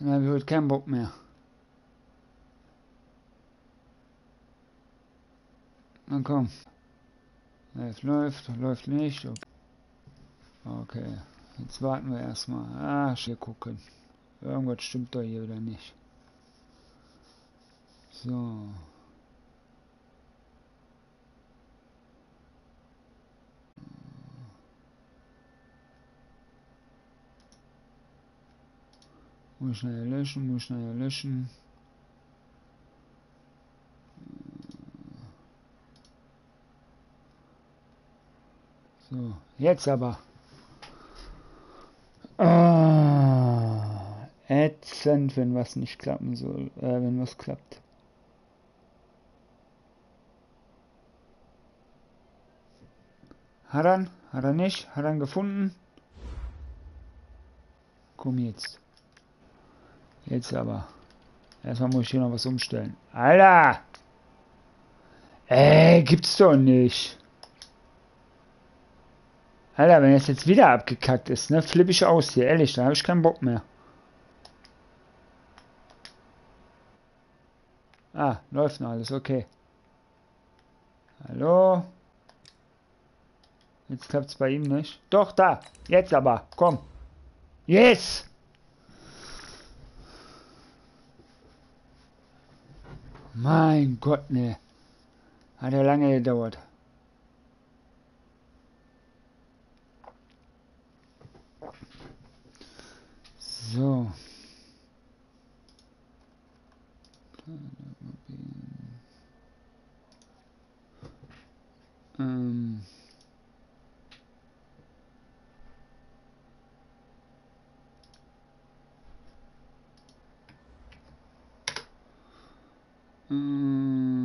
Dann habe ich heute keinen Bock mehr. Dann komm. Läuft nicht. Okay, jetzt warten wir erstmal. Ah, hier gucken. Irgendwas stimmt doch hier wieder nicht. So. Muss schnell löschen. So, jetzt aber. Ätzend, wenn was nicht klappen soll. Wenn was klappt. Hat er nicht? Hat er gefunden? Komm jetzt. Jetzt aber. Erstmal muss ich hier noch was umstellen. Alter! Gibt's doch nicht. Alter, wenn es jetzt wieder abgekackt ist, ne, flippe ich aus hier. Ehrlich, da habe ich keinen Bock mehr. Ah, läuft noch alles, okay. Hallo? Jetzt klappt's bei ihm nicht. Doch, da. Jetzt aber. Komm. Yes! Mein Gott, ne. Hat ja lange gedauert. So.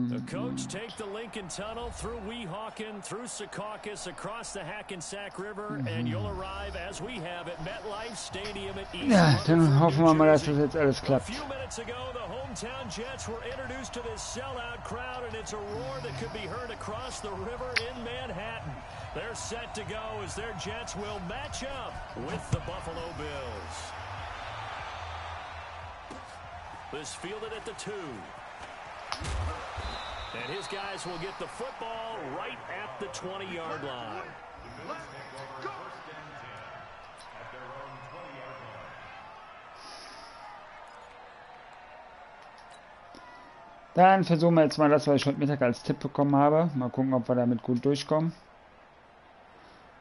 The coach take the Lincoln Tunnel through Weehawken, through Secaucus, across the Hackensack River, and you'll arrive as we have at MetLife Stadium at East. Ja, dann hoffen wir mal, dass das jetzt alles klappt. A few minutes ago, the hometown Jets were introduced to this sellout crowd, and it's a roar that could be heard across the river in Manhattan. They're set to go as their Jets will match up with the Buffalo Bills. This fielded at the 2. And his guys will get the football right at the 20-yard line. Dann versuchen wir jetzt mal das, was ich heute Mittag als Tipp bekommen habe. Mal gucken, ob wir damit gut durchkommen.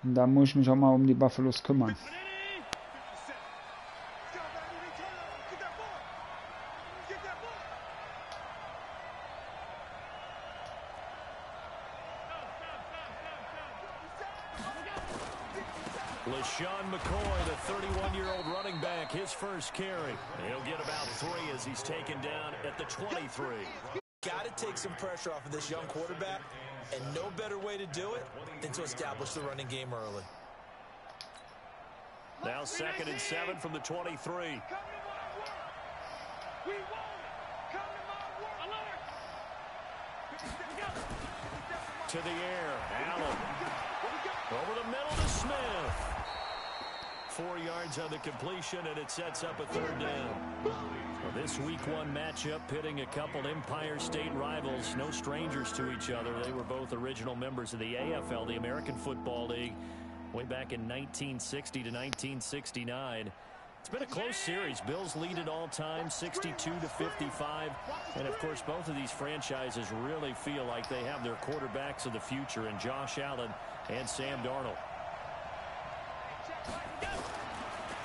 Und dann muss ich mich auch mal um die Buffalos kümmern. LaShawn McCoy, the 31-year-old running back, his first carry. He'll get about 3 as he's taken down at the 23. Got to take some pressure off of this young quarterback, and no better way to do it than to establish the running game early. Now 2nd and 7 from the 23. To the air, Allen. Over the middle to Smith. 4 yards on the completion, and it sets up a 3rd down. Well, this Week 1 matchup pitting a couple Empire State rivals, no strangers to each other. They were both original members of the AFL, the American Football League, way back in 1960 to 1969. It's been a close series. Bills lead it all time, 62-55. And, of course, both of these franchises really feel like they have their quarterbacks of the future in Josh Allen and Sam Darnold.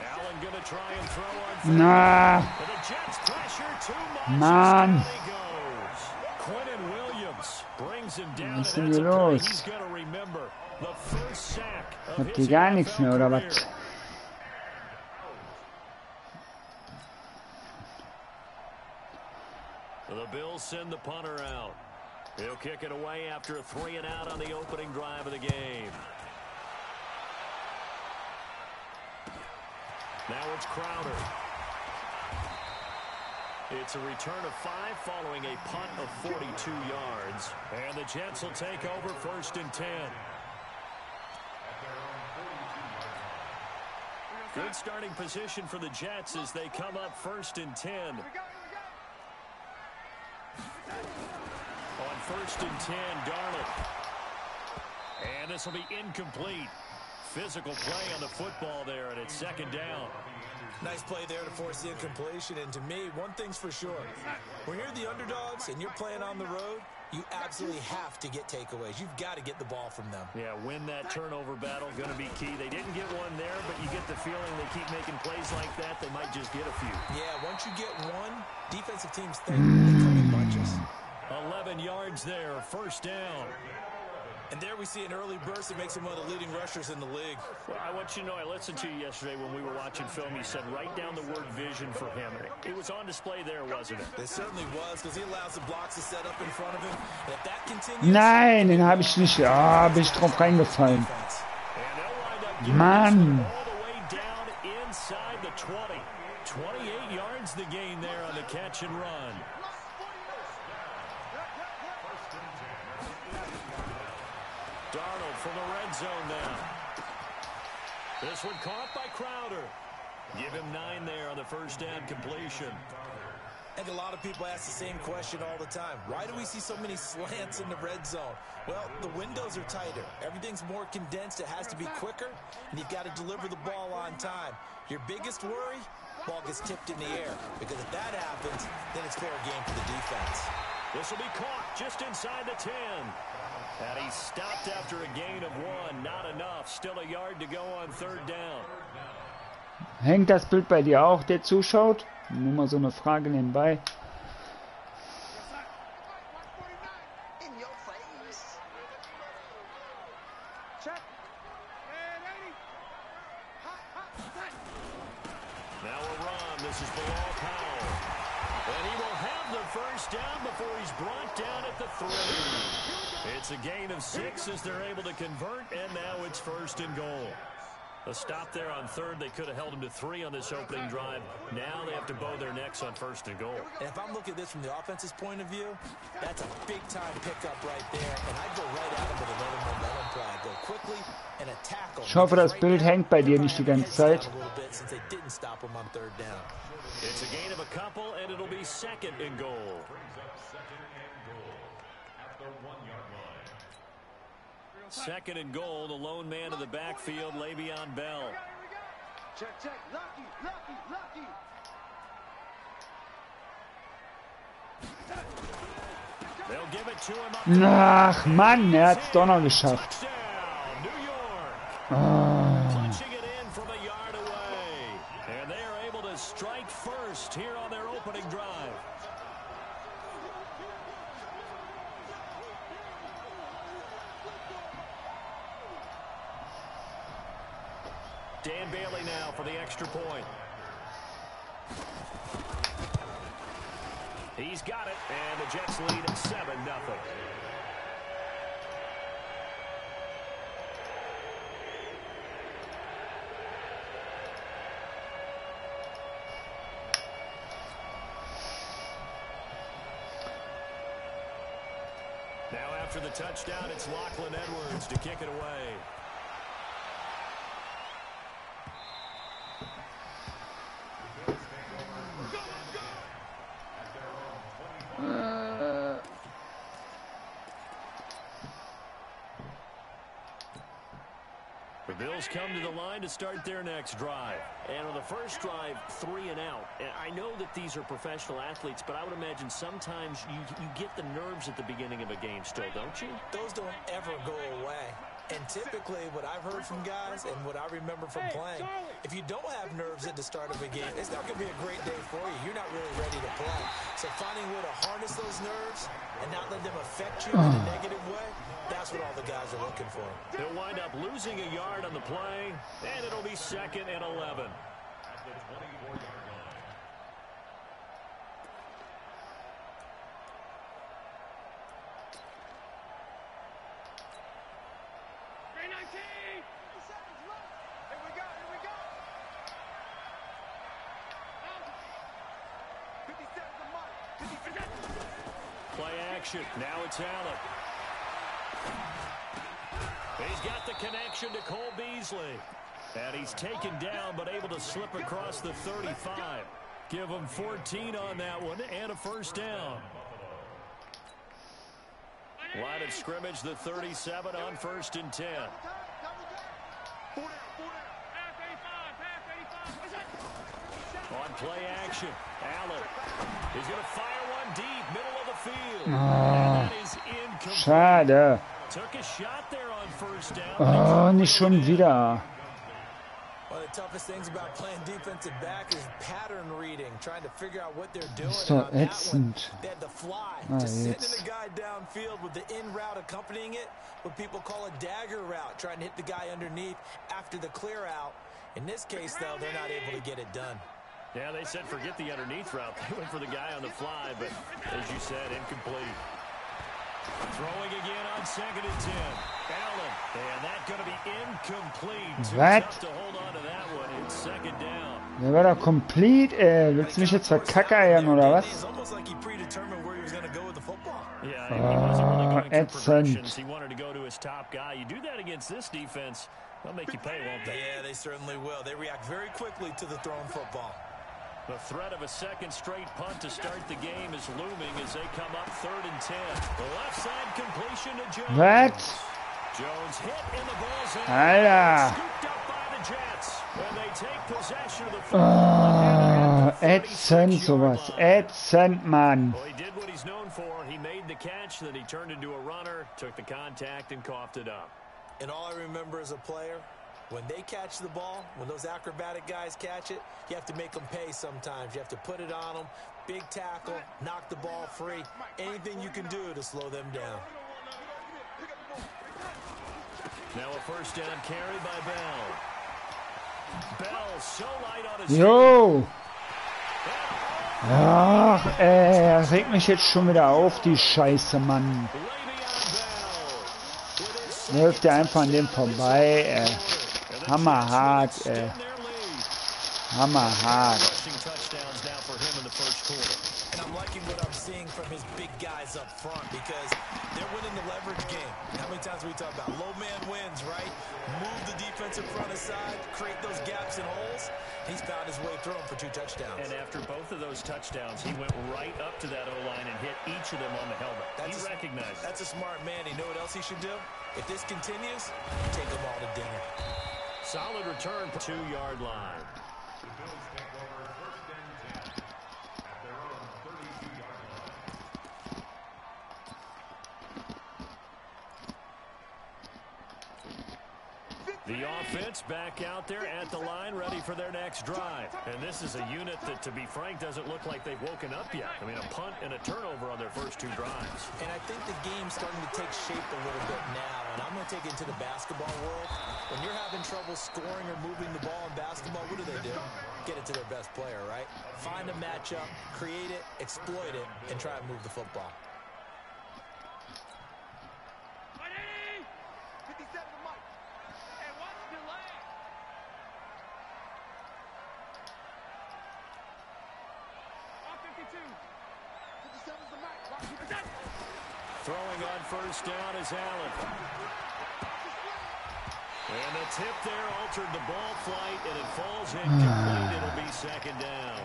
Allen going to try and throw on. Nah. The Jets pressure too much. Man. Quentin Williams brings him down. Was ist denn hier los? He's going to remember the first sack of Habt his ihr gar nichts mehr, oder career. was? The Bills send the punter out. He'll kick it away after a 3-and-out on the opening drive of the game. Now it's Crowder. It's a return of 5 following a punt of 42 yards. And the Jets will take over 1st and 10. Good starting position for the Jets as they come up 1st and 10. On 1st and 10, Darnold. And this will be incomplete. Physical play on the football there, and it's 2nd down. Nice play there to force the incompletion. And to me, one thing's for sure. When you're the underdogs and you're playing on the road, you absolutely have to get takeaways. You've got to get the ball from them. Yeah, win that turnover battle, going to be key. They didn't get one there, but you get the feeling they keep making plays like that, they might just get a few. Yeah, once you get one, defensive teams think they come in bunches. 11 yards there, 1st down. And there we see an early burst that makes him one of the leading rushers in the league. Well, I want you to know, I listened to you yesterday when we were watching film. You said write down the word vision for him. It was on display there, wasn't it? It certainly was, because he allows the blocks to set up in front of him. And if that continues... Nein, den habe ich nicht. Ah, bin ich drauf reingefallen. Mann. All the way down inside the 20. 28 yards the gain there on the catch and run. Darnold from the red zone now. This one caught by Crowder. Give him 9 there on the 1st down completion. And a lot of people ask the same question all the time. Why do we see so many slants in the red zone? Well, the windows are tighter. Everything's more condensed. It has to be quicker, and you've got to deliver the ball on time. Your biggest worry? Ball gets tipped in the air, because if that happens, then it's fair game for the defense. This will be caught just inside the 10. And he stopped after a gain of 1. Not enough. Still a yard to go on 3rd down. Hängt das Bild bei dir auch, der zuschaut? Nur mal so eine Frage nebenbei. Now a run. This is Bilal Powell. And he will have the 1st down before he's brought down at the 3. It's a gain of 6 as they're able to convert, and now it's 1st and goal. A stop there on 3rd. They could have held him to 3 on this opening drive. Now they have to bow their necks on 1st and goal. And if I'm looking at this from the offense's point of view, that's a big-time pickup right there. And I'd go right at him with another momentum play. Go quickly and attack him. Ich hoffe, das Bild hängt bei dir nicht die ganze Zeit. Since they didn't stop him on 3rd down. It's a gain of a couple, and it'll be 2nd and goal. 2nd and goal, the lone man in the backfield, Le'Veon Bell. Check, lucky. They'll give it to him up. Ach Mann, hat's doch noch geschafft. Touchdown, New York. Punching it in from a yard away. And they are able to strike first here on their opening drive. Dan Bailey now for the extra point. He's got it, and the Jets lead at 7-0. Now after the touchdown, it's Lachlan Edwards to kick it away. The Bills come to the line to start their next drive. And on the first drive, 3 and out. And I know that these are professional athletes, but I would imagine sometimes you get the nerves at the beginning of a game still, don't you? Those don't ever go away. And typically, what I've heard from guys and what I remember from playing, if you don't have nerves at the start of a game, it's not going to be a great day for you. You're not really ready to play. So finding a way to harness those nerves and not let them affect you in a negative way, that's what all the guys are looking for. They'll wind up losing a yard on the play, and it'll be 2nd and 11. Play action. Now it's Allen. He's got the connection to Cole Beasley. And he's taken down, but able to slip across the 35. Give him 14 on that one and a first down. Line of scrimmage, the 37 on 1st and 10. On play action, Allen. He's going to fire one deep, middle of the field. And that is incomplete. Schade. Took a shot there on 1st down. Oh, nicht schon wieder. One of the toughest things about playing defensive back is pattern reading, trying to figure out what they're doing. So And on that one, ätzend. they had to fly, Ah, just sending jetzt. the guy downfield with the in route accompanying it, what people call a dagger route, trying to hit the guy underneath after the clear out. In this case, though, they're not able to get it done. Yeah, they said forget the underneath route. They went for the guy on the fly, but as you said, incomplete. Throwing again on 2nd and 10. Allen, and that's going to be incomplete. Too What? tough to hold on to that one. It's 2nd down. Der war doch complete, ey. Willst du mich jetzt verkackeiern oder was? It's almost like he predetermined where he was going to go with the football. Yeah, he wasn't really going through Ätzend. progressions. He wanted to go to his top guy. You do that against this defense, they'll make you pay, won't they? Yeah, they certainly will. They react very quickly to the thrown football. The threat of a second straight punt to start the game is looming as they come up 3rd and 10. The left side completion to Jones. What? Jones hit in the ball's end. Alter. Scooped up by the Jets. And they take possession of the football. Ätzend sowas. Ätzend, Mann. Well, he did what he's known for. He made the catch, then he turned into a runner, took the contact, and coughed it up. And all I remember as a player, when they catch the ball, when those acrobatic guys catch it, you have to make them pay sometimes. You have to put it on them, big tackle, knock the ball free, anything you can do to slow them down. Now a first down carry by Bell. Bell so light on his Jo. Ach, ey, das regt mich jetzt schon wieder auf, die Scheiße, Mann. Läuft der einfach an dem vorbei, ey. Hammerhart, ey. Hammerhart. And I'm liking what I'm seeing from his big guys up front because they're winning the leverage game. How many times we talk about low man wins, right? Move the defensive front aside, create those gaps and holes. He's found his way through them for 2 touchdowns. And after both of those touchdowns, he went right up to that O-line and hit each of them on the helmet. He recognized it. That's a smart man. You know what else he should do? If this continues, take them all to dinner. Solid return, 2-yard line. The offense back out there at the line, ready for their next drive. And this is a unit that, to be frank, doesn't look like they've woken up yet. I mean, a punt and a turnover on their first 2 drives. And I think the game's starting to take shape a little bit now. And I'm going to take it into the basketball world. When you're having trouble scoring or moving the ball in basketball, what do? Get it to their best player, right? Find a matchup, create it, exploit it, and try and move the football. Throwing on first down is Allen. And the tip there altered the ball flight, and it falls incomplete. It'll be 2nd down.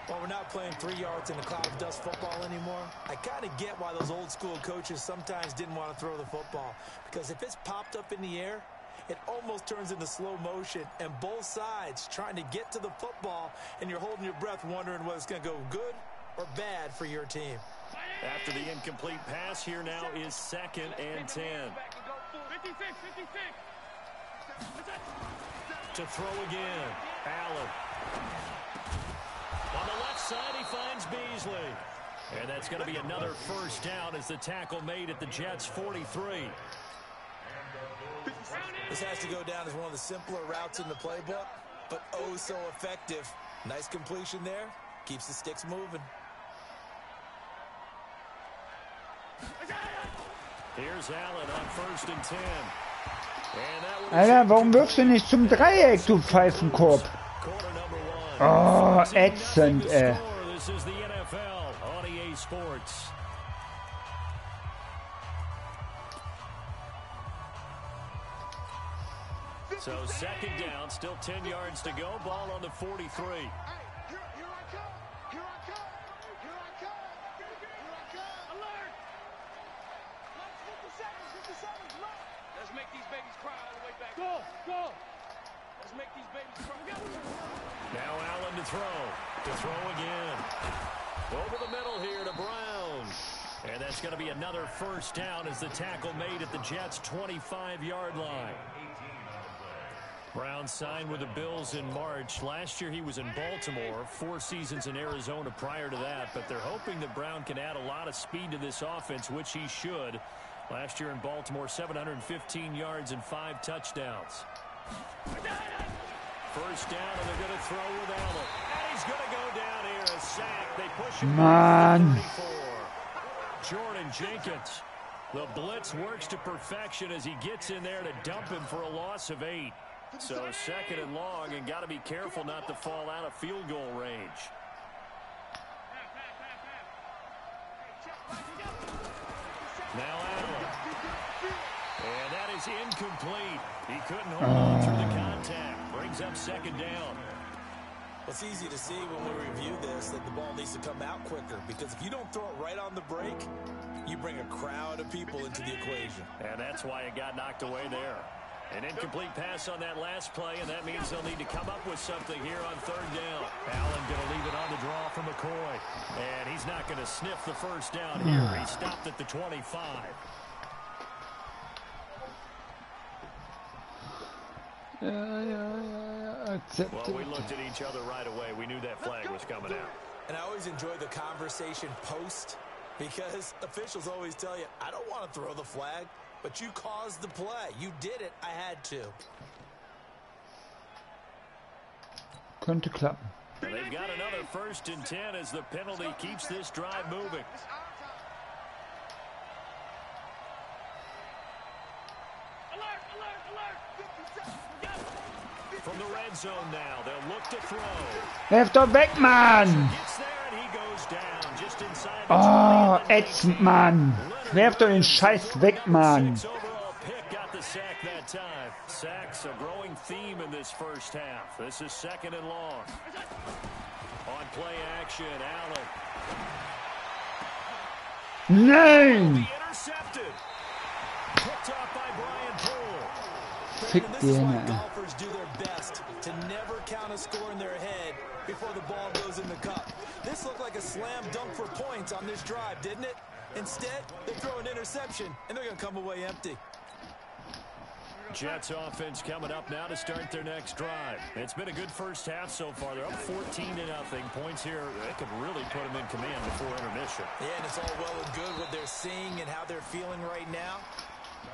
Well, we're not playing 3 yards in a cloud of dust football anymore. I kind of get why those old school coaches sometimes didn't want to throw the football. Because if it's popped up in the air, it almost turns into slow motion, and both sides trying to get to the football, and you're holding your breath wondering whether it's going to go good or bad for your team. After the incomplete pass, here now is 2nd and 10. To throw again, Allen. On the left side, he finds Beasley. And that's going to be another first down as the tackle made at the Jets' 43. This has to go down as one of the simpler routes in the playbook, but oh so effective. Nice completion there. Keeps the sticks moving. Here's Allen on 1st and 10. Alter, warum wirfst du nicht zum Dreieck, du Pfeifenkorb? Oh, ätzend, ey. This is the NFL on EA Sports. So second down, still 10 yards to go. Ball on the 43. Let's make these babies cry all the way back. Go! Let's make these babies cry. Now Allen to throw. To throw again. Over the middle here to Brown. And that's going to be another first down as the tackle made at the Jets' 25-yard line. Brown signed with the Bills in March. Last year he was in Baltimore, 4 seasons in Arizona prior to that. But they're hoping that Brown can add a lot of speed to this offense, which he should. Last year in Baltimore, 715 yards and 5 touchdowns. First down, and they're going to throw with Allen. And he's going to go down here, a sack. They push him back to the 34. Jordan Jenkins. The blitz works to perfection as he gets in there to dump him for a loss of 8. So second and long, and got to be careful not to fall out of field goal range. Now Allen. And that is incomplete. He couldn't hold on through the contact. Brings up second down. It's easy to see when we review this that the ball needs to come out quicker, because if you don't throw it right on the break, you bring a crowd of people into the equation. And that's why it got knocked away there. An incomplete pass on that last play, and that means they'll need to come up with something here on third down. Allen going to leave it on the draw for McCoy. And he's not going to sniff the first down here. He stopped at the 25. Well, we looked at each other right away. We knew that flag was coming out. And I always enjoy the conversation post, because officials always tell you, I don't want to throw the flag, but you caused the play. You did it. I had to. Könnte klappen. And they've got another 1st and 10 as the penalty keeps this drive moving. From the red zone now, they'll look to throw. Werf doch weg, Mann! Gets there and he goes down just inside the Oh, ätzend, Mann! Werf doch den Scheiß weg, Mann! Overall pick got the sack that time. Sacks a growing theme in this first half. This is second and long. On play action, Allen. Nein! Intercepted. Picked off by Brian Poole. Fick This die is why Hände. golfers do their best to never count a score in their head before the ball goes in the cup. This looked like a slam dunk for points on this drive, didn't it? Instead, they throw an interception, and they're going to come away empty. Jets offense coming up now to start their next drive. It's been a good first half so far. They're up 14-0. Points here, they could really put them in command before intermission. Yeah, and it's all well and good what they're seeing and how they're feeling right now.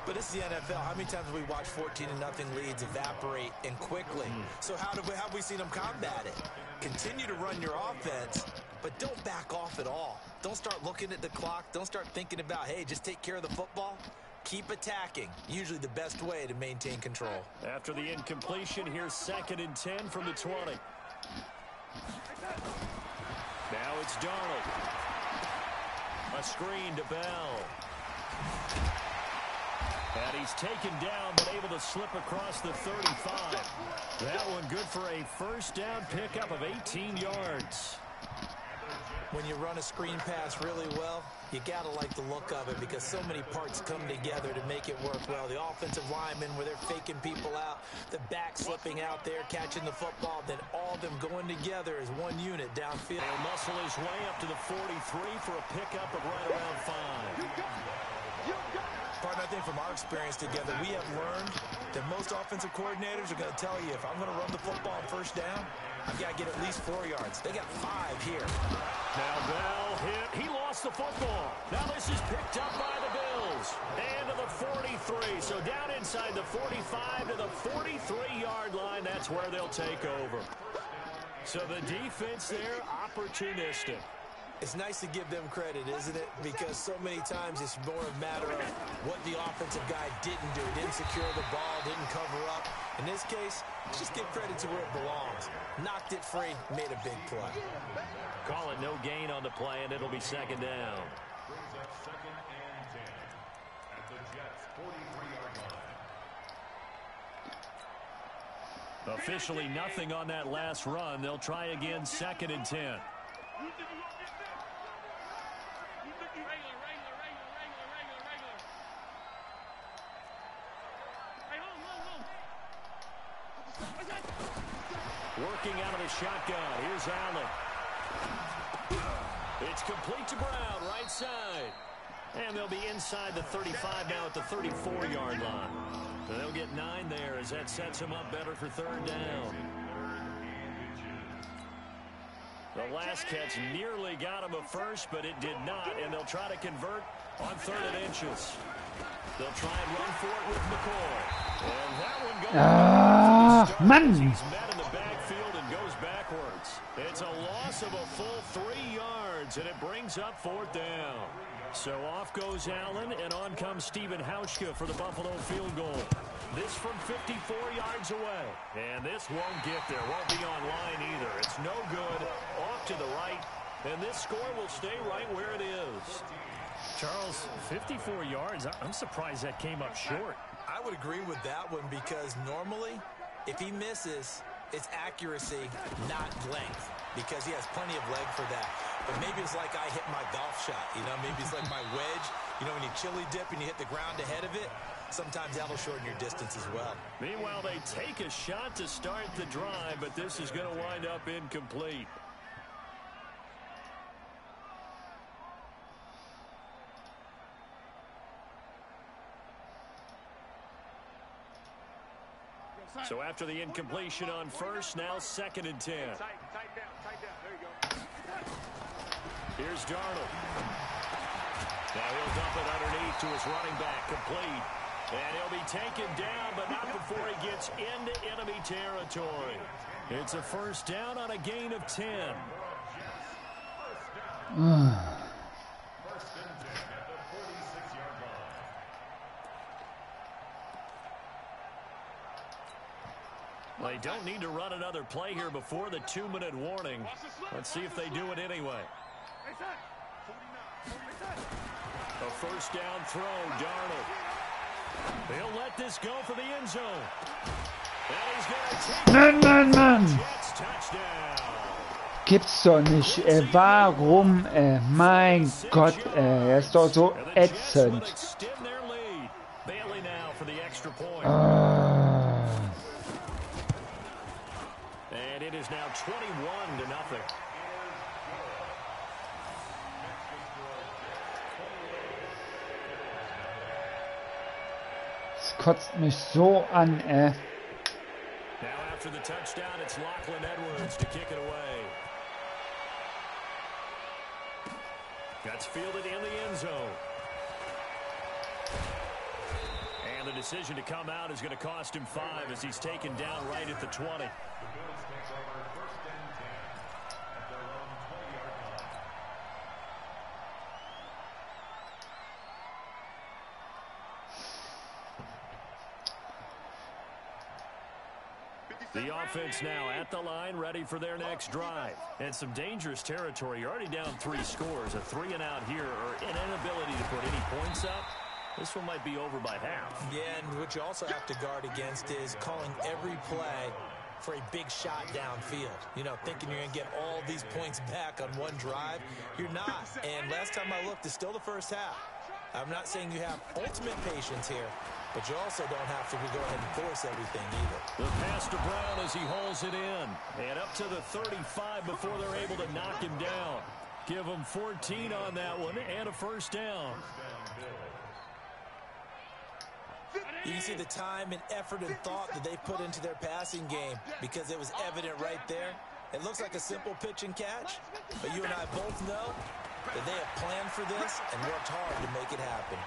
But it's the NFL. How many times have we watched 14-0 leads evaporate and quickly? So how have we seen them combat it? Continue to run your offense, but don't back off at all. Don't start looking at the clock. Don't start thinking about, hey, just take care of the football. Keep attacking. Usually the best way to maintain control. After the incompletion, here's 2nd and 10 from the 20. Now it's Darnold. A screen to Bell. And he's taken down, but able to slip across the 35. That one good for a first down pickup of 18 yards. When you run a screen pass really well, you got to like the look of it, because so many parts come together to make it work well. The offensive linemen, where they're faking people out, the back slipping out there, catching the football, then all of them going together as one unit downfield. He'll muscle his way up to the 43 for a pickup of right around 5. Partner, I think from our experience together, we have learned that most offensive coordinators are going to tell you, if I'm going to run the football on first down, I've got to get at least 4 yards. They got 5 here. Now Bell hit. He lost the football. Now this is picked up by the Bills. And to the 43. So down inside the 45 to the 43-yard line. That's where they'll take over. So the defense there, opportunistic. It's nice to give them credit, isn't it? Because so many times it's more a matter of what the offensive guy didn't do. Didn't secure the ball, didn't cover up. In this case, just give credit to where it belongs. Knocked it free, made a big play. Call it no gain on the play, and it'll be second down. Officially nothing on that last run. They'll try again, 2nd and 10. Working out of the shotgun. Here's Allen. It's complete to Brown, right side. And they'll be inside the 35 now at the 34-yard line. So they'll get 9 there as that sets them up better for 3rd down. The last catch nearly got him a first, but it did not, and they'll try to convert on 3rd and inches. They'll try and run for it with McCoy. And that one goes man! He's met in the backfield and goes backwards. It's a loss of a full 3 yards, and it brings up 4th down. So off goes Allen, and on comes Stephen Hauschka for the Buffalo field goal. This from 54 yards away. And this won't get there. Won't be on line either. It's no good. Off to the right. And this score will stay right where it is. Charles, 54 yards. I'm surprised that came up short. I would agree with that one because normally, if he misses, it's accuracy, not length, because he has plenty of leg for that. But maybe it's like I hit my golf shot, you know, maybe it's like my wedge. You know, when you chili dip and you hit the ground ahead of it, sometimes that'll shorten your distance as well. Meanwhile, they take a shot to start the drive, but this is going to wind up incomplete. So after the incompletion on first, now 2nd and 10. Tight down. There you go. Here's Darnold. Now he'll dump it underneath to his running back, complete. And he'll be taken down, but not before he gets into enemy territory. It's a 1st down on a gain of 10. They don't need to run another play here before the 2-minute warning. Let's see if they do it anyway. A 1st down throw, Darnold. He'll let this go for the end zone. And he's going to take Mann! Jets touchdown. Gibt's doch nicht. Warum? Mein Gott, er ist doch so ätzend. Extend their lead. Bailey now for the extra point. And it is now 21-0. Es kotzt mich so an, Now after the touchdown, it's Lachlan Edwards to kick it away. That's fielded in the end zone. And the decision to come out is going to cost him 5 as he's taken down right at the 20. The offense now at the line, ready for their next drive. And some dangerous territory. You're already down 3 scores. A 3-and-out here, or an inability to put any points up. This one might be over by half. Yeah, and what you also have to guard against is calling every play for a big shot downfield. You know, thinking you're going to get all these points back on one drive. You're not. And last time I looked, it's still the first half. I'm not saying you have ultimate patience here, but you also don't have to go ahead and force everything either. The pass to Brown as he hauls it in. And up to the 35 before they're able to knock him down. Give him 14 on that one and a 1st down. You can see the time and effort and thought that they put into their passing game because it was evident right there. It looks like a simple pitch and catch, but you and I both know that they have planned for this and worked hard to make it happen.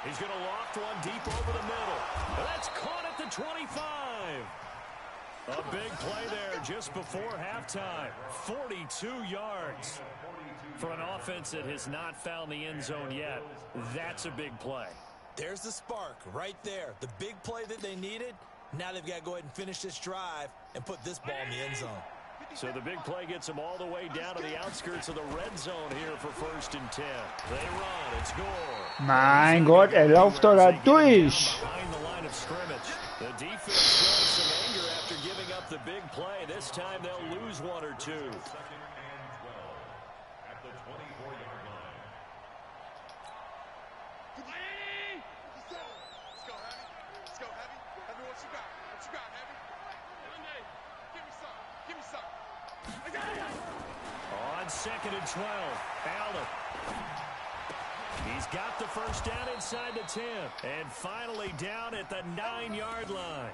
He's going to loft one deep over the middle. That's caught at the 25. A big play there just before halftime. 42 yards. For an offense that has not found the end zone yet, that's a big play. There's the spark right there. The big play that they needed. Now they've got to go ahead and finish this drive and put this ball in the end zone. So the big play gets them all the way down to the outskirts of the red zone here for 1st and 10. They run, it's score. Mein Gott, läuft doch da durch. Behind the line of scrimmage. The defense showing some anger after giving giving up the big play. This time they'll lose one or two. On 2nd and 12, Allen. He's got the first down inside the 10. And finally down at the 9-yard line.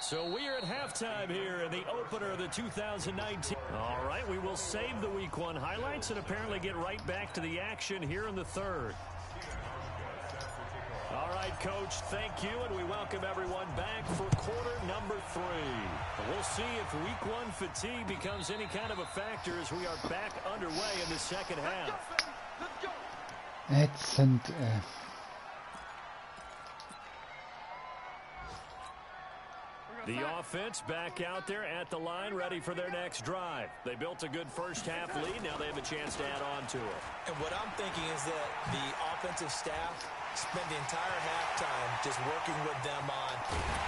So we are at halftime here in the opener of the 2019. All right, we will save the Week 1 highlights and apparently get right back to the action here in the 3rd. All right, Coach, thank you, and we welcome everyone back for quarter number 3. We'll see if Week 1 fatigue becomes any kind of a factor as we are back underway in the second half. Ätzend. The offense back out there at the line, ready for their next drive. They built a good first half lead. Now they have a chance to add on to it. And what I'm thinking is that the offensive staff spend the entire halftime just working with them on,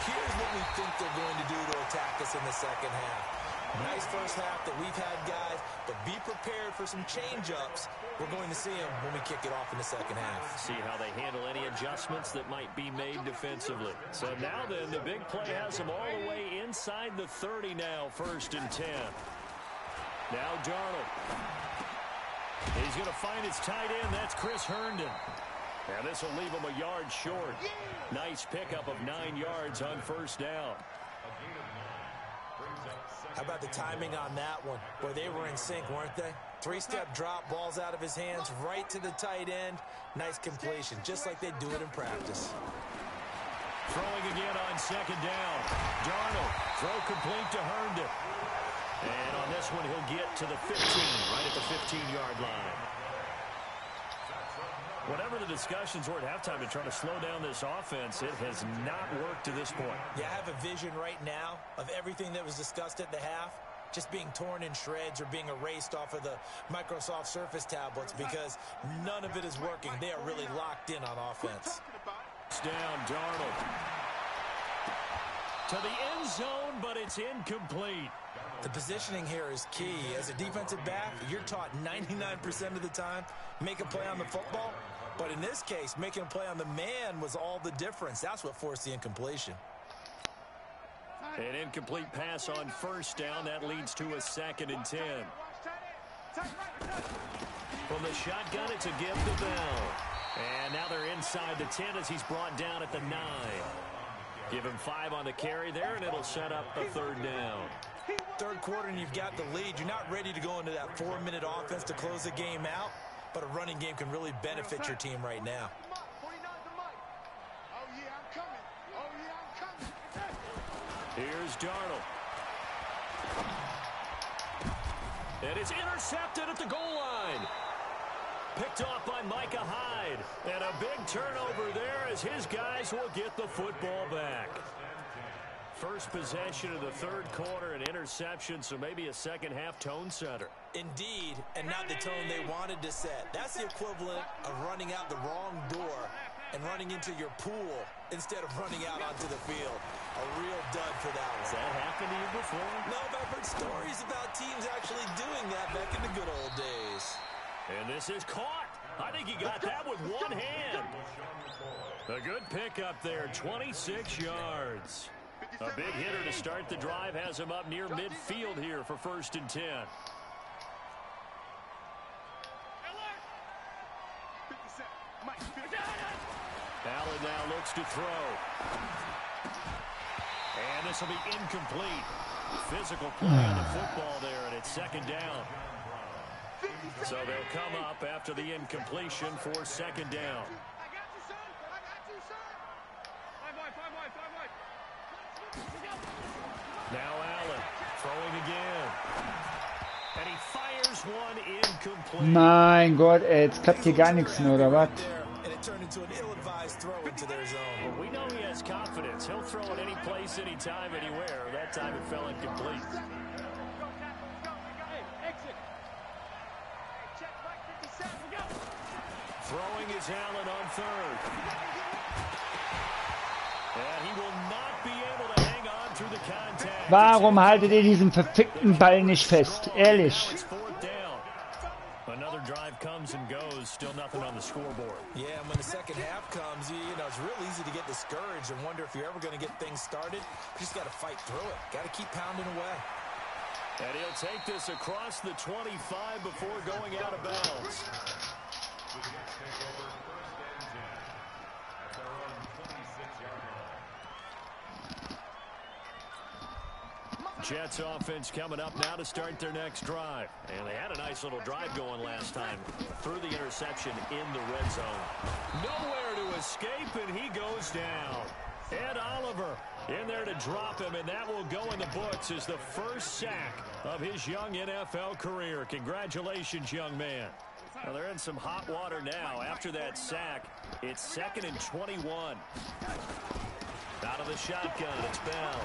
here's what we think they're going to do to attack us in the second half. Nice first half that we've had, guys, but be prepared for some change-ups. We're going to see them when we kick it off in the second half. See how they handle any adjustments that might be made defensively. So now then, the big play has them all the way inside the 30 now, 1st and 10. Now Darnold. He's going to find his tight end. That's Chris Herndon. And this will leave him a yard short. Nice pickup of 9 yards on 1st down. How about the timing on that one? Boy, they were in sync, weren't they? 3-step drop, balls out of his hands, right to the tight end. Nice completion, just like they do it in practice. Throwing again on 2nd down. Darnold, throw complete to Herndon. And on this one, he'll get to the 15, right at the 15-yard line. Whatever the discussions were at halftime to try to slow down this offense, it has not worked to this point. Yeah, I have a vision right now of everything that was discussed at the half just being torn in shreds or being erased off of the Microsoft Surface tablets because none of it is working. They are really locked in on offense. It's down, Darnold. To the end zone, but it's incomplete. The positioning here is key. As a defensive back, you're taught 99% of the time, make a play on the football. But in this case, making a play on the man was all the difference. That's what forced the incompletion. An incomplete pass on 1st down. That leads to a 2nd and 10. From the shotgun, it's a give to Bell. And now they're inside the 10 as he's brought down at the 9. Give him 5 on the carry there, and it'll set up a 3rd down. 3rd quarter, and you've got the lead. You're not ready to go into that 4-minute offense to close the game out. But a running game can really benefit your team right now. Here's Darnold. And it's intercepted at the goal line. Picked off by Micah Hyde. And a big turnover there as his guys will get the football back. First possession of the 3rd quarter, an interception, so maybe a second-half tone setter. Indeed, and not the tone they wanted to set. That's the equivalent of running out the wrong door and running into your pool instead of running out onto the field. A real dud for that one. Has that happened to you before? No, but I've heard stories about teams actually doing that back in the good old days. And this is caught. I think he got that with one hand. A good pickup there, 26 yards. A big hitter to start the drive has him up near midfield here for 1st and 10. Allen now looks to throw. And this will be incomplete. Physical play on the football there, and it's 2nd down. So they'll come up after the incompletion for 2nd down. Now Allen throwing again. And he fires one incomplete. Mein Gott, ey, jetzt klappt hier gar nichts mehr, oder was? And it turned into an ill-advised throw into their zone. Well, we know he has confidence. He'll throw it any place, anytime, anywhere. That time it fell incomplete. Throwing is Allen on 3rd. And he will not be able to hang on Warum haltet ihr diesen verfickten Ball nicht fest? Ehrlich. Another drive comes and goes, still nothing on the scoreboard. Yeah, and when the second half comes, you know, it's real easy to get discouraged and wonder if you're ever going to get things started. You just got to fight through it. Got to keep pounding away. And he'll take this across the 25 before going out of bounds. Jets offense coming up now to start their next drive. And they had a nice little drive going last time through the interception in the red zone. Nowhere to escape, and he goes down. Ed Oliver in there to drop him, and that will go in the books as the first sack of his young NFL career. Congratulations, young man. Well, they're in some hot water now. After that sack, it's 2nd and 21. Out of the shotgun, it's Bell.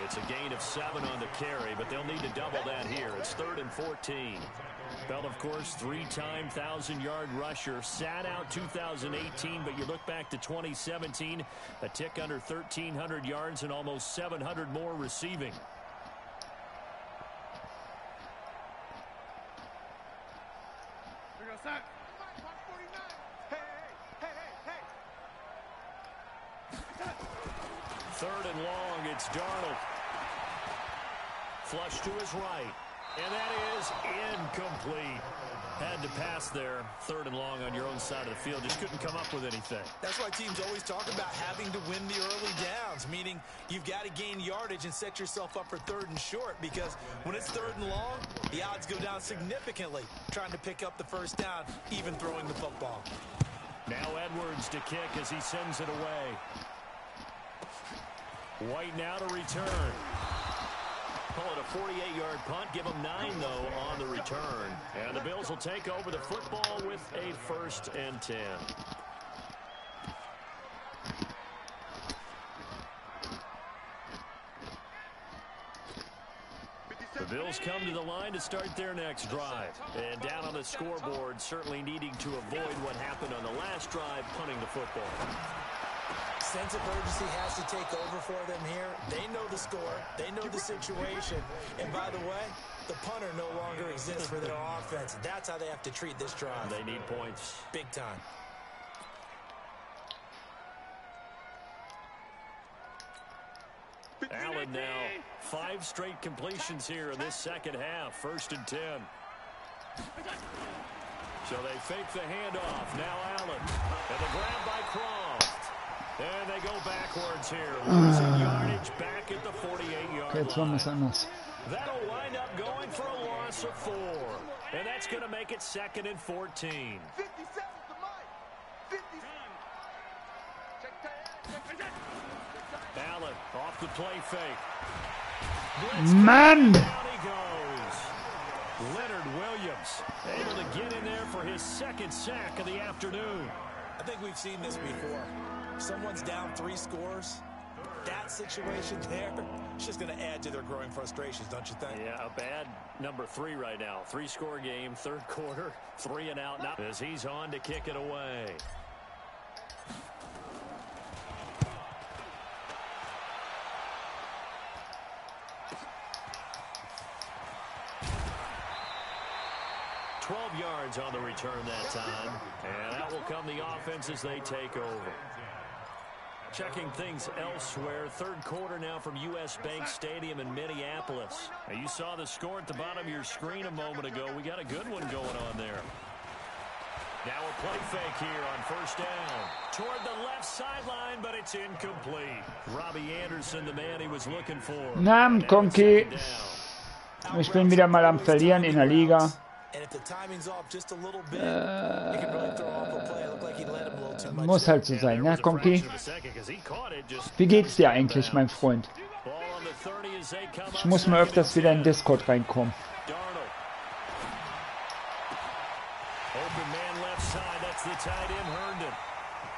It's a gain of 7 on the carry, but they'll need to double that here. It's 3rd and 14. Bell, of course, 3-time 1,000-yard rusher. Sat out 2018, but you look back to 2017, a tick under 1,300 yards and almost 700 more receiving. Third and long, it's Darnold. Flush to his right. And that is incomplete. Had to pass there. 3rd and long on your own side of the field. Just couldn't come up with anything. That's why teams always talk about having to win the early downs, meaning you've got to gain yardage and set yourself up for 3rd and short, because when it's 3rd and long, the odds go down significantly trying to pick up the first down, even throwing the football. Now Edwards to kick as he sends it away. White now to return. Call it a 48-yard punt. Give them 9, though, on the return. And the Bills will take over the football with a 1st and 10. The Bills come to the line to start their next drive. And down on the scoreboard, certainly needing to avoid what happened on the last drive, punting the football. Sense of urgency has to take over for them here. They know the score. They know the situation. And by the way, the punter no longer exists for their offense. That's how they have to treat this drive. They need points. Big time. Allen now 5 straight completions here in this second half. 1st and 10. So they fake the handoff. Now Allen. And the grab by Croft. And they go backwards here. Losing yardage back at the 48-yard line. That'll wind up going for a loss of 4. And that's going to make it 2nd and 14. Allen off the play fake. Man! Down he goes. Leonard Williams able to get in there for his 2nd sack of the afternoon. I think we've seen this before. Someone's down 3 scores. That situation there, it's just going to add to their growing frustrations, don't you think? Yeah, a bad number 3 right now. 3-score game, 3rd quarter, 3 and out now as he's on to kick it away. Yards on the return that time, and that will come the offense as they take over. Checking things elsewhere, 3rd quarter now from U.S. Bank Stadium in Minneapolis. Now you saw the score at the bottom of your screen a moment ago. We got a good one going on there. Now a play fake here on 1st down. Toward the left sideline, but it's incomplete. Robbie Anderson, the man he was looking for. Naam, Konki. Ich bin wieder mal am Verlieren in der Liga. Muss halt so sein, ne, Konki? Wie geht's dir eigentlich, mein Freund? Ich muss mal öfters wieder in Discord reinkommen.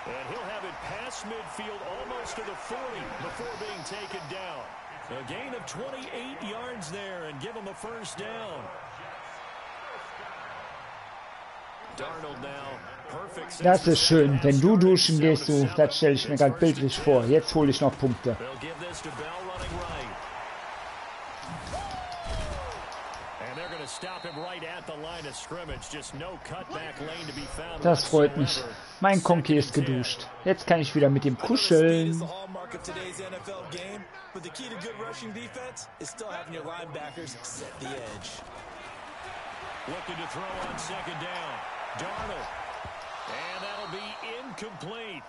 And he'll have it past midfield almost to the 40 before being taken down. A gain of 28 yards there and give him a 1st down. Das ist schön. Wenn du duschen gehst, du, das stelle ich mir gerade bildlich vor. Jetzt hole ich noch Punkte. Das freut mich. Mein Konki ist geduscht. Jetzt kann ich wieder mit ihm kuscheln. And that'll be incomplete.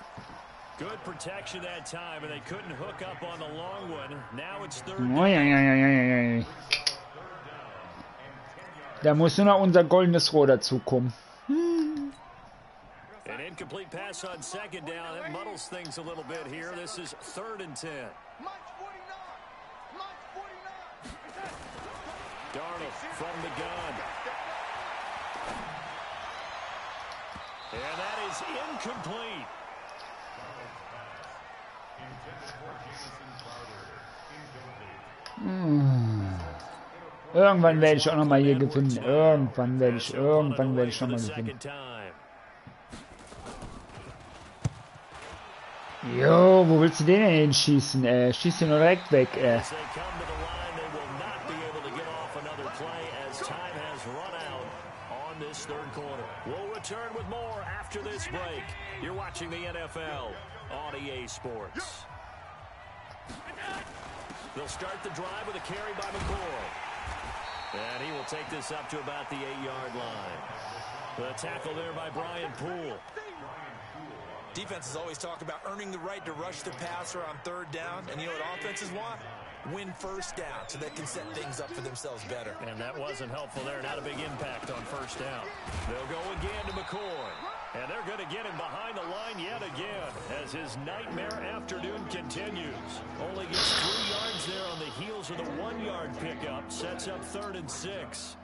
Good protection that time, and they couldn't hook up on the long one. Now it's third. Da muss nur noch unser goldenes Rohr dazukommen. An incomplete pass on second down. It muddles things a little bit here. This is 3rd and 10. Darnold from the gun. And that is incomplete. Irgendwann werde ich auch noch mal hier gewinnen. Irgendwann werde ich noch mal gewinnen. Jo, wo willst du den denn hinschießen? Schieß den nur direkt weg, This third quarter. We'll return with more after this break. You're watching the NFL on EA Sports. They'll start the drive with a carry by McCoy. And he will take this up to about the 8-yard line. The tackle there by Brian Poole. Defenses always talk about earning the right to rush the passer on third down. And you know what offenses want? Win first down so they can set things up for themselves better. And that wasn't helpful there. Not a big impact on first down. They'll go again to McCoy. And they're going to get him behind the line yet again as his nightmare afternoon continues. Only gets 3 yards there on the heels of the 1-yard pickup. Sets up 3rd and 6.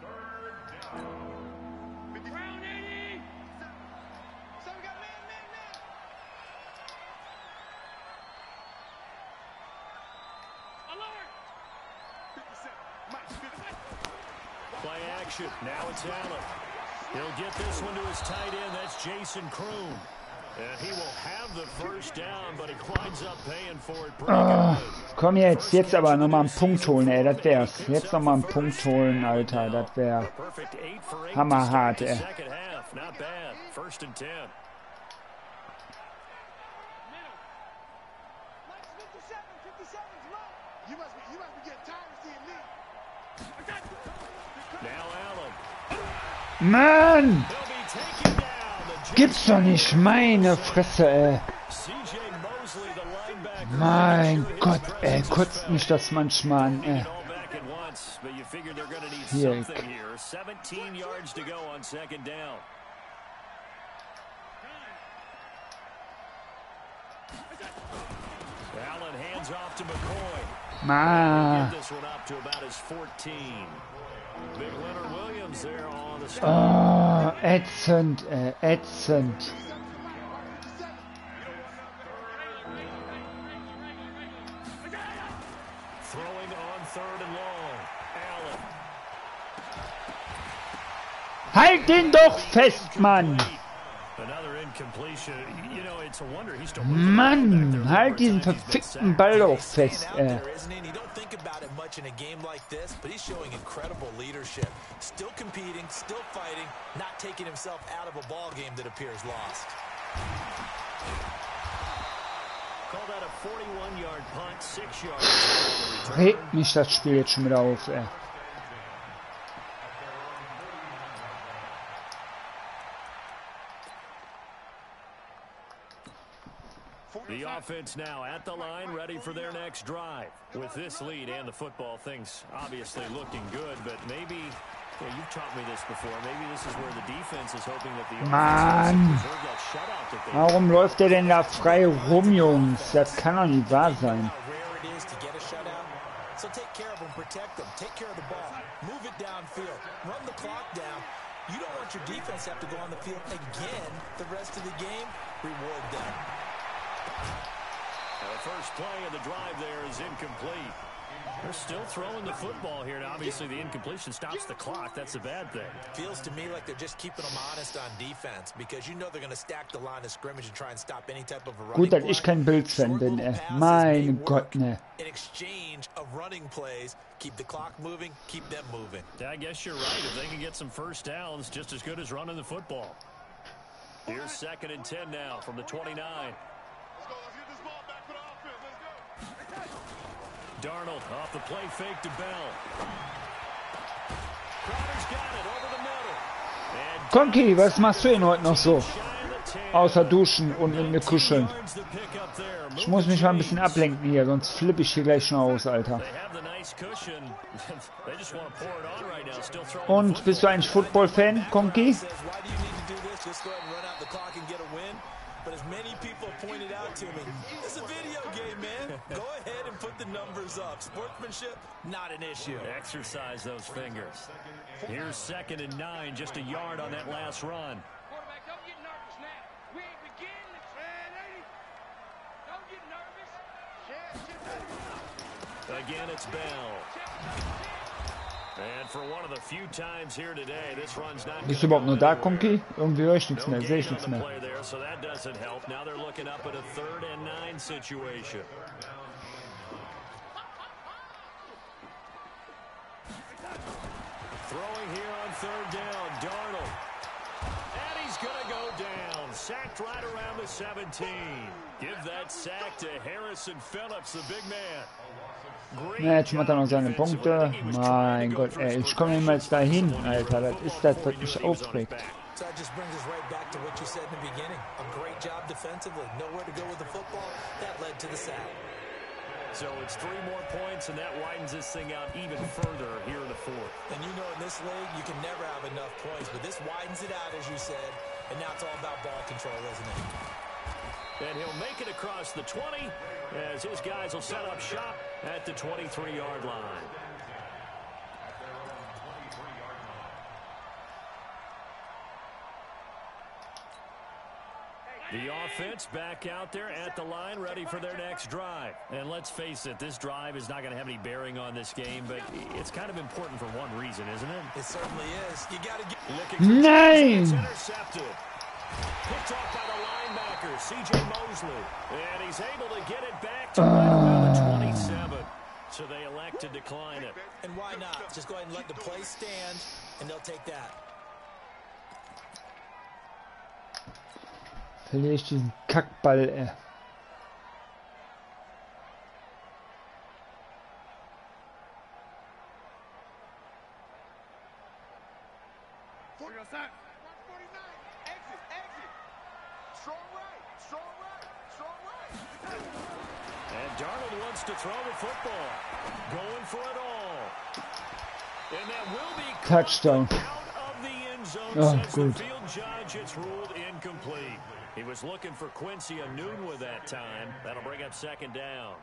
Play action. Now it's Allen. He'll get this one to his tight end. That's Jason Kroon. And he will have the first down, but he winds up paying for it pretty good. Komm jetzt aber nochmal einen Punkt holen, ey, das wär's. Jetzt nochmal einen Punkt holen, Alter, das wär hammerhart, ey. Not bad. 1st and 10. Mann! Gibt's doch nicht, meine Fresse, ey. Mein Gott, ey, kotzt mich das manchmal an, ey. Hier. 17 yards to go on 2nd down. Allen hands off to McCoy. Ma. This one up to about his 14. Big Leonard Williams there on the start. Oh, ätzend, ätzend. Throwing on 3rd and long. Allen. Halt den doch fest, Mann! Another incompletion. You know, it's a wonder he's still Mann, halt diesen verfickten Ball doch fest, ey. About it much in a game like this, but he's showing incredible leadership. Still competing, still fighting, not taking himself out of a ball game that appears lost. Call that a 41-yard punt, 6 yards. Regt mich das Spiel jetzt schon wieder auf, ey. The offense now at the line, ready for their next drive. With this lead and the football, things obviously looking good, but maybe, well, you've taught me this before, maybe this is where the defense is hoping that the Mann! Warum läuft der denn da frei rum, Jungs? Das kann doch nicht wahr sein. So take care of them, protect them, take care of the ball, move it downfield, run the clock down. You don't want your defense to have to go on the field again the rest of the game. Reward them. The first play of the drive there is incomplete. They're still throwing the football here, and obviously the incompletion stops the clock. That's a bad thing. Feels to me like they're just keeping them honest on defense because you know they're going to stack the line of scrimmage and try and stop any type of a running Gut, dass play. ich kein Bildsfan bin, Mein Gott, ne. In exchange of running plays, keep the clock moving, keep them moving. I guess you're right. If they can get some first downs, just as good as running the football. Here's 2nd and 10 now from the 29. Darnold off the play fake to Bell. Crowder's got it over the middle. Konki, was machst du denn heute noch so? Außer duschen und mit mir kuscheln. Ich muss mich mal ein bisschen ablenken hier, sonst flippe ich hier gleich schon aus, Alter. Und bist du eigentlich Football-Fan, Konki? But as many people pointed out to me, it's a video game, man. Go ahead and put the numbers up. Sportsmanship, not an issue. Exercise those fingers. Here's 2nd and 9, just a yard on that last run. Quarterback, don't get nervous now. We ain't beginning. Don't get nervous. Again, it's Bell. And for one of the few times here today, this run's not. Bist du überhaupt nur da, Konki? Irgendwie höre ich nichts mehr, sehe ich nichts mehr. So that doesn't help. Now they're looking up at a 3rd and 9 situation. Throwing here on 3rd down, Darnold. And he's going to go down. Sacked right around the 17. Give that sack to Harrison Phillips, the big man. Ja, jetzt macht er noch seine Punkte. Mein Gott, ey, ich komme niemals dahin, Alter. Das ist das, was mich aufregt. So that just brings us right back to what you said in the beginning. A great job defensively. Nowhere to go with the football. That led to the sack. So it's 3 more points, and that widens this thing out even further here in the 4th. And you know in this league, you can never have enough points. But this widens it out, as you said. And now it's all about ball control, isn't it? And he'll make it across the 20 as his guys will set up shop at the 23-yard line. The offense back out there at the line, ready for their next drive. And let's face it, this drive is not going to have any bearing on this game, but it's kind of important for one reason, isn't it? It certainly is. You got to get Nein! Intercepted. Picked off by the linebacker, C.J. Mosley. And he's able to get it back to right around the 27. So they elect to decline it. And why not? Just go ahead and let the play stand, and they'll take that. Verliere ich diesen Kackball, ey. And Darnold wants to throw the football. Going for it all. And that will be Touchdown. out of the end zone. Oh, Says good. the field judge, it's ruled incomplete. He was looking for Quincy Anoon with that time. That'll bring up 2nd down.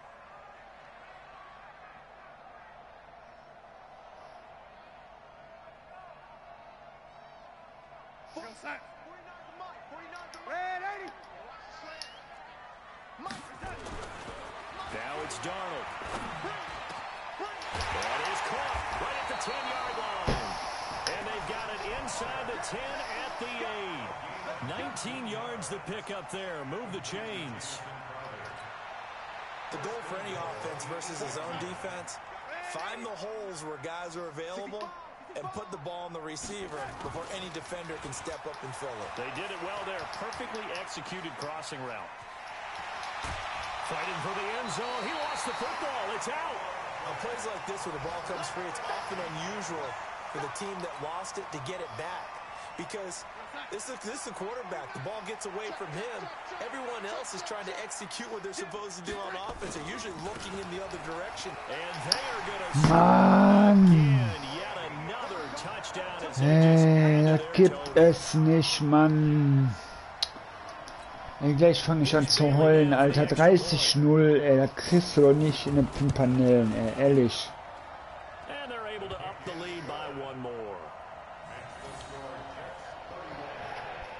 Now it's Darnold. That is caught right at the 10-yard line. And they've got it inside the 10 at the 8. 19 yards to pick up there. Move the chains. The goal for any offense versus his own defense, find the holes where guys are available and put the ball on the receiver before any defender can step up and fill it. They did it well there. Perfectly executed crossing route. Fighting for the end zone. He lost the football. It's out. On plays like this where the ball comes free, it's often unusual for the team that lost it to get it back. Because this is the quarterback. The ball gets away from him. Everyone else is trying to execute what they're supposed to do on offense. They're usually looking in the other direction. And they are going to Mann! yet another touchdown. Das gibt es nicht, Mann. Ey, gleich fange ich an zu heulen, Alter. 30-0, ey. Das kriegst du doch nicht in den Pimpernellen, ey. Ehrlich. And they're able to up the lead by 1 more.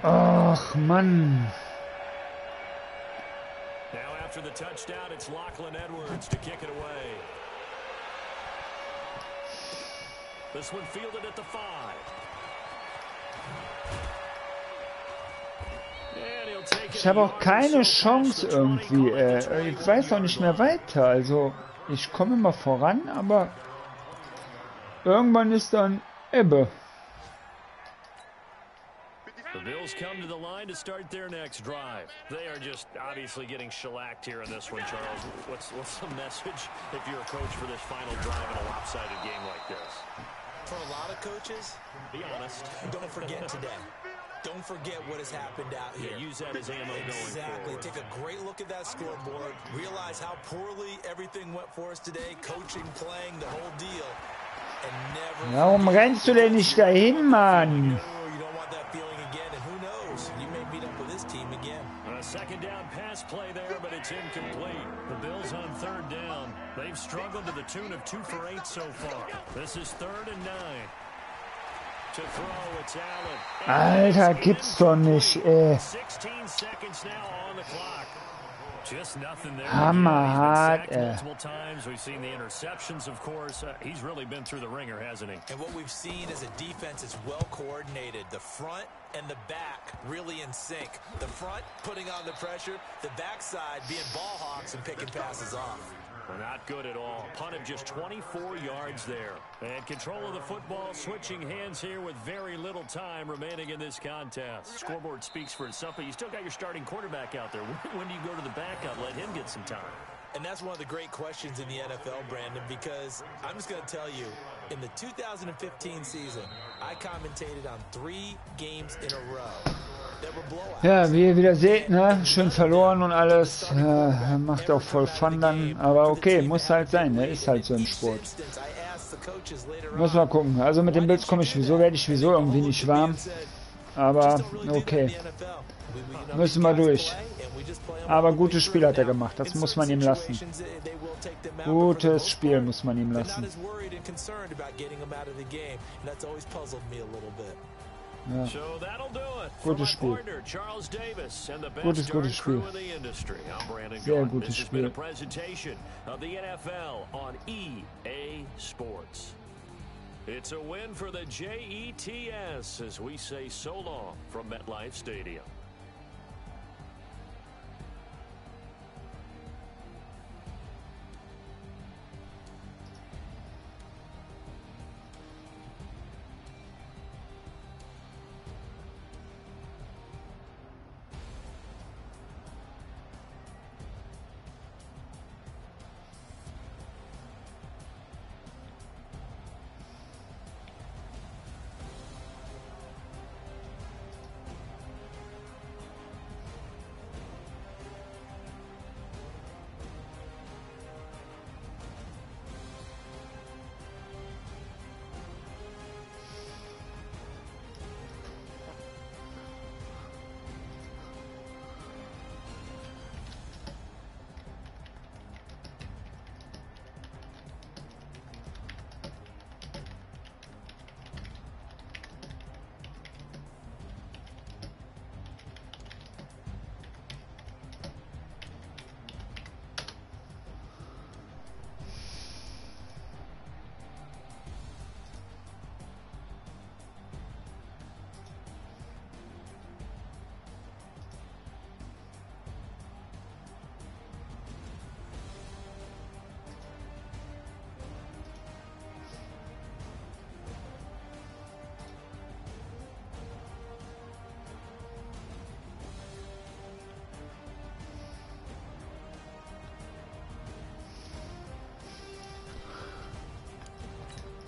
Ach, Mann. Now after the touchdown, it's Lachlan Edwards to kick it away. This one fielded at the 5. Ich habe auch keine Chance irgendwie. Ich weiß auch nicht mehr weiter. Also, ich komme immer voran, aber irgendwann ist dann Ebbe. The Bills come to the line to start their next drive. They are just obviously getting shellacked here in this one, Charles. What's the message if you're a coach for this final drive in a lopsided game like this? For a lot of coaches, be honest. Don't forget today. Don't forget what has happened out here. Yeah, use that as ammo going forward. Exactly. Take a great look at that scoreboard. Realize how poorly everything went for us today. Coaching, playing, the whole deal. And never. Warum rennst du denn nicht dahin, Mann? Second down pass play there, but it's incomplete. The Bills on third down. They've struggled to the tune of 2 for 8 so far. This is 3rd and 9. To throw, it's Allen. Alter, gibt's doch nicht, ey. 16 seconds now on the clock. Just nothing there. Hammerhart, multiple times. We've seen the interceptions, of course. He's really been through the ringer, hasn't he? And what we've seen is a defense is well coordinated. The front and the back really in sync. The front putting on the pressure, the backside being ball hawks and picking passes off. Not good at all. Punt of just 24 yards there. And control of the football, switching hands here with very little time remaining in this contest. Scoreboard speaks for itself, but you still got your starting quarterback out there. When do you go to the backup? Let him get some time. And that's one of the great questions in the NFL, Brandon, because I'm just going to tell you, in the 2015 season, I commentated on 3 games in a row. Ja, wie ihr wieder seht, ne, schön verloren und alles, macht auch voll Fun dann, aber okay, muss halt sein, ne, ist halt so ein Sport. Muss mal gucken, also mit den Bills komme ich werde ich sowieso irgendwie nicht warm, aber okay, müssen wir durch. Aber gutes Spiel hat er gemacht, das muss man ihm lassen. Gutes Spiel muss man ihm lassen. Ja. Gutes Spiel. Gutes Spiel. Sehr gutes Spiel. It's a win for the Jets as we say so long from MetLife Stadium.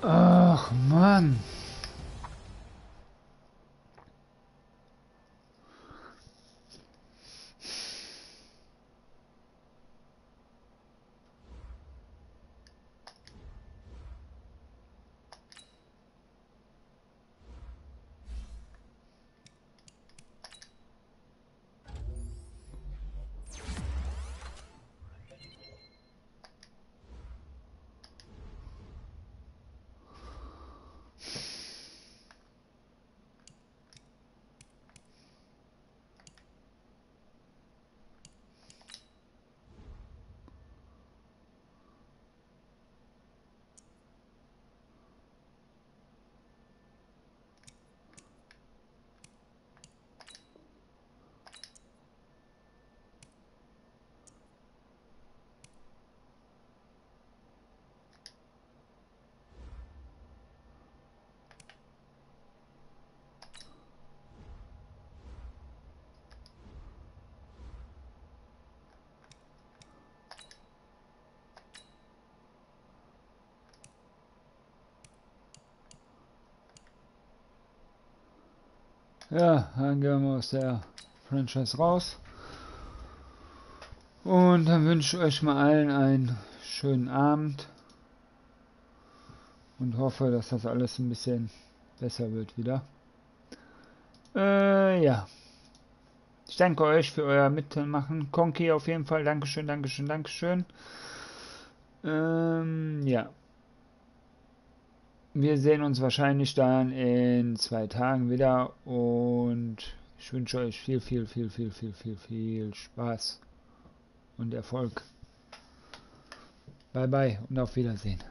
Ach, Mann. Ja, dann gehen wir aus der Franchise raus. Und dann wünsche ich euch mal allen einen schönen Abend. Und hoffe, dass das alles ein bisschen besser wird wieder. Ja. Ich danke euch für euer Mitmachen. Konki auf jeden Fall. Dankeschön, Dankeschön, Dankeschön. Ja. Wir sehen uns wahrscheinlich dann in 2 Tagen wieder. Und ich wünsche euch viel Spaß und Erfolg. Bye bye und auf Wiedersehen.